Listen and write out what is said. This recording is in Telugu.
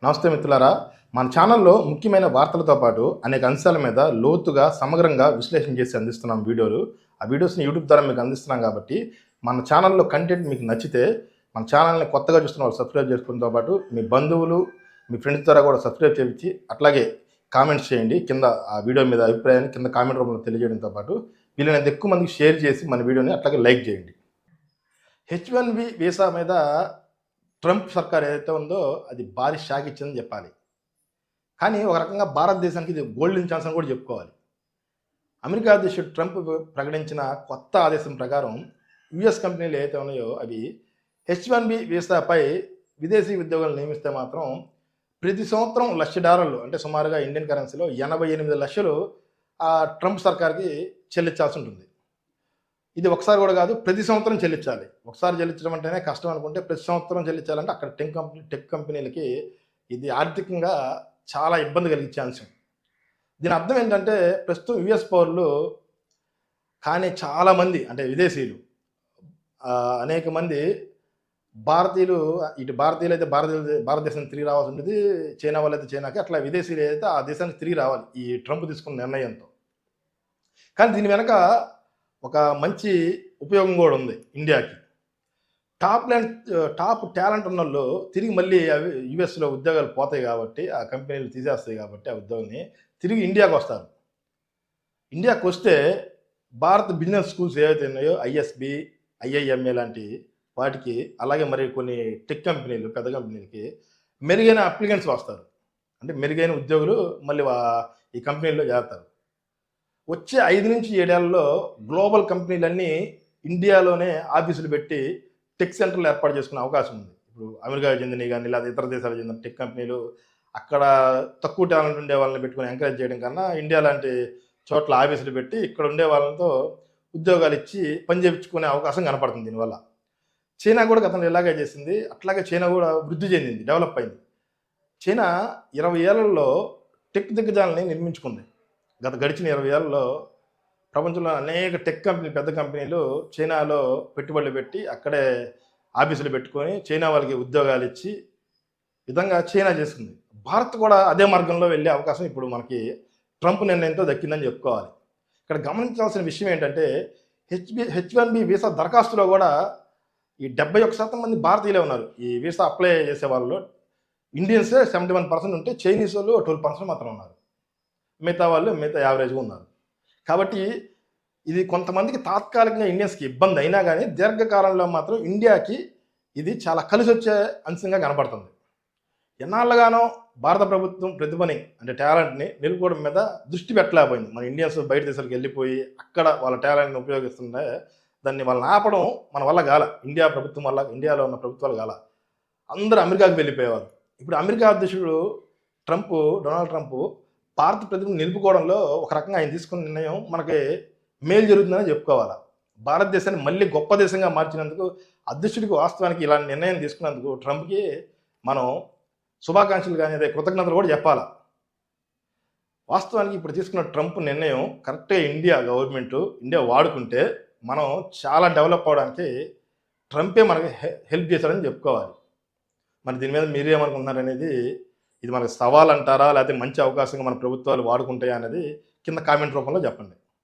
నమస్తే మిత్రులారా, మన ఛానల్లో ముఖ్యమైన వార్తలతో పాటు అనేక అంశాల మీద లోతుగా సమగ్రంగా విశ్లేషణ చేసి అందిస్తున్నాం వీడియోలు. ఆ వీడియోస్ని యూట్యూబ్ ద్వారా మీకు అందిస్తున్నాం కాబట్టి మన ఛానల్లో కంటెంట్ మీకు నచ్చితే మన ఛానల్ని కొత్తగా చూస్తున్న వాళ్ళు సబ్స్క్రైబ్ చేసుకోవడంతో పాటు మీ బంధువులు మీ ఫ్రెండ్స్ ద్వారా కూడా సబ్స్క్రైబ్ చేయించి అట్లాగే కామెంట్స్ చేయండి. కింద ఆ వీడియో మీద అభిప్రాయాన్ని కింద కామెంట్ రూపంలో తెలియజేయడంతో పాటు వీళ్ళని ఎక్కువ మందికి షేర్ చేసి మన వీడియోని అట్లాగే లైక్ చేయండి. H1B వీసా మీద ట్రంప్ సర్కార్ ఏదైతే ఉందో అది భారీ షాక్ ఇచ్చిందని చెప్పాలి. కానీ ఒక రకంగా భారతదేశానికి ఇది గోల్డెన్ ఛాన్స్ అని కూడా చెప్పుకోవాలి. అమెరికా అధ్యక్షుడు ట్రంప్ ప్రకటించిన కొత్త ఆదేశం ప్రకారం యుఎస్ కంపెనీలు ఏవైతే ఉన్నాయో అవి H1B వీసాపై విదేశీ ఉద్యోగులను నియమిస్తే మాత్రం ప్రతి సంవత్సరం $1,00,000 అంటే సుమారుగా ఇండియన్ కరెన్సీలో 88 లక్షలు ఆ ట్రంప్ సర్కార్కి చెల్లించాల్సి ఉంటుంది. ఇది ఒకసారి కూడా కాదు, ప్రతి సంవత్సరం చెల్లించాలి. ఒకసారి చెల్లించడం అంటేనే కష్టం అనుకుంటే ప్రతి సంవత్సరం చెల్లించాలంటే అక్కడ టెక్ కంపెనీలకి ఇది ఆర్థికంగా చాలా ఇబ్బంది కలిగించే అంశం. దీని అర్థం ఏంటంటే ప్రస్తుతం యుఎస్ పౌరులు కానీ చాలామంది అంటే విదేశీయులు అనేక మంది భారతీయులు ఇటు భారతీయులు అయితే భారతదేశానికి తిరిగి రావాల్సి ఉంటుంది, చైనా వాళ్ళు అయితే చైనాకి, అట్లా విదేశీయులు అయితే ఆ దేశానికి తిరిగి రావాలి ఈ ట్రంప్ తీసుకున్న నిర్ణయంతో. కానీ దీని వెనక ఒక మంచి ఉపయోగం కూడా ఉంది ఇండియాకి. టాప్ టాలెంట్ ఉన్న వాళ్ళు తిరిగి మళ్ళీ అవి యుఎస్లో ఉద్యోగాలు పోతాయి కాబట్టి ఆ కంపెనీలు తీసేస్తాయి కాబట్టి ఆ ఉద్యోగాన్ని తిరిగి ఇండియాకి వస్తారు. ఇండియాకి వస్తే భారత బిజినెస్ స్కూల్స్ ఏవైతే ఉన్నాయో ఐఎస్బి ఐఐఎంఏ లాంటి వాటికి అలాగే మరి కొన్ని టెక్ కంపెనీలు పెద్ద కంపెనీలకి మెరుగైన అప్లికెంట్స్ వస్తారు. అంటే మెరుగైన ఉద్యోగులు మళ్ళీ ఈ కంపెనీల్లో చేస్తారు. వచ్చే 5 నుంచి 7 ఏళ్లలో గ్లోబల్ కంపెనీలన్నీ ఇండియాలోనే ఆఫీసులు పెట్టి టెక్ సెంటర్లు ఏర్పాటు చేసుకునే అవకాశం ఉంది. ఇప్పుడు అమెరికాకు చెందినవి కానీ లేదా ఇతర దేశాలకు చెందిన టెక్ కంపెనీలు అక్కడ తక్కువ టాలెంట్ ఉండే వాళ్ళని పెట్టుకుని ఎంకరేజ్ చేయడం కన్నా ఇండియా లాంటి చోట్ల ఆఫీసులు పెట్టి ఇక్కడ ఉండే వాళ్ళతో ఉద్యోగాలు ఇచ్చి పని చేయించుకునే అవకాశం కనపడుతుంది. దీనివల్ల చైనా కూడా గతంలో ఇలాగే చేసింది, అట్లాగే చైనా కూడా వృద్ధి చెందింది, డెవలప్ అయింది. చైనా 20 ఏళ్లలో టెక్ దిగ్గజాలని నిర్మించుకుంది. గడిచిన 20 ఏళ్లలో ప్రపంచంలో అనేక టెక్ కంపెనీలు పెద్ద కంపెనీలు చైనాలో పెట్టుబడులు పెట్టి అక్కడే ఆఫీసులు పెట్టుకొని చైనా వాళ్ళకి ఉద్యోగాలు ఇచ్చి విధంగా చైనా చేసింది. భారత్ కూడా అదే మార్గంలో వెళ్ళే అవకాశం ఇప్పుడు మనకి ట్రంప్ నిర్ణయంతో దక్కిందని చెప్పుకోవాలి. ఇక్కడ గమనించాల్సిన విషయం ఏంటంటే H1B వీసా దరఖాస్తులో కూడా ఈ 71% మంది భారతీయులే ఉన్నారు. ఈ వీసా అప్లై చేసే వాళ్ళు ఇండియన్సే 71% ఉంటే చైనీస్ వాళ్ళు 12% మాత్రం ఉన్నారు. మిగతా యావరేజ్గా ఉన్నారు. కాబట్టి ఇది కొంతమందికి తాత్కాలికంగా ఇండియన్స్కి ఇబ్బంది అయినా కానీ దీర్ఘకాలంలో మాత్రం ఇండియాకి ఇది చాలా కలిసి వచ్చే అంశంగా కనపడుతుంది. ఎన్నాళ్ళగానో భారత ప్రభుత్వం ప్రతిభని అంటే టాలెంట్ని నిలుపుకోవడం మీద దృష్టి పెట్టలేకపోయింది. మన ఇండియన్స్ బయట దేశాలకు వెళ్ళిపోయి అక్కడ వాళ్ళ టాలెంట్ని ఉపయోగిస్తుంటే దాన్ని వాళ్ళని ఆపడం మన వల్ల కాల, ఇండియా ప్రభుత్వం వల్ల, ఇండియాలో ఉన్న ప్రభుత్వాలు కాల. అందరూ అమెరికాకు వెళ్ళిపోయేవారు. ఇప్పుడు అమెరికా అధ్యక్షుడు డొనాల్డ్ ట్రంప్ భారత ప్రతిభను నిలుపుకోవడంలో ఒక రకంగా ఆయన తీసుకున్న నిర్ణయం మనకి మేలు జరుగుతుందని చెప్పుకోవాలి. భారతదేశాన్ని మళ్ళీ గొప్ప దేశంగా మార్చినందుకు అధ్యక్షుడికి వాస్తవానికి ఇలాంటి నిర్ణయం తీసుకున్నందుకు ట్రంప్కి మనం శుభాకాంక్షలు కానీ అదే కృతజ్ఞతలు కూడా చెప్పాలి. వాస్తవానికి ఇప్పుడు తీసుకున్న ట్రంప్ నిర్ణయం కరెక్ట్గా ఇండియా వాడుకుంటే మనం చాలా డెవలప్ అవడానికి ట్రంపే మనకి హెల్ప్ చేశాడని చెప్పుకోవాలి. మరి దీని మీద మీరేమనుకుంటున్నారనేది, ఇది మనకు సవాల్ అంటారా లేకపోతే మంచి అవకాశంగా మన ప్రభుత్వాలు వాడుకుంటాయా అనేది కింద కామెంట్ రూపంలో చెప్పండి.